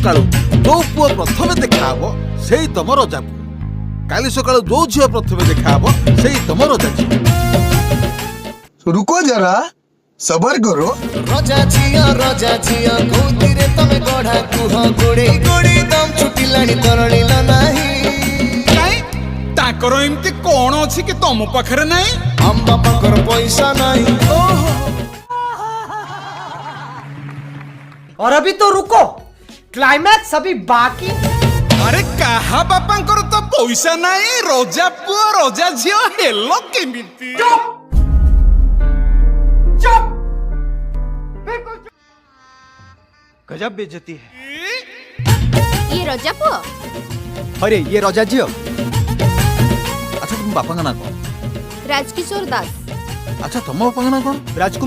सकाळू जो पुओ प्रथमे देखा हबो सेई तम रजा पुओ काली सकाळू जो झियो प्रथमे देखा हबो सेई तम रजा झियो। रुको जरा सबर करो। रजा झिया कोतिरे तमे गढ़ा कुह गोड़े गोड़े दम छुटी लाणी तरलिला नाही काई ताकर एमती कोन अछि कि तम पाखरे नाही हम बापाकर पैसा नहीं। और अभी तो रुको, क्लाइमैक्स अभी बाकी। अरे कहा बापांकर तो पैसा नाही रजा पुओ रजा झियो हेलो केमिति चुप बिल्कुल चुप। गजब बेइज्जती है। ये रजा पुओ अरे ये रजा जियो। अच्छा तुम बापा का ना कौन? राजकिशोर दास। अच्छा तुम बापा का ना कौन? राजकुमार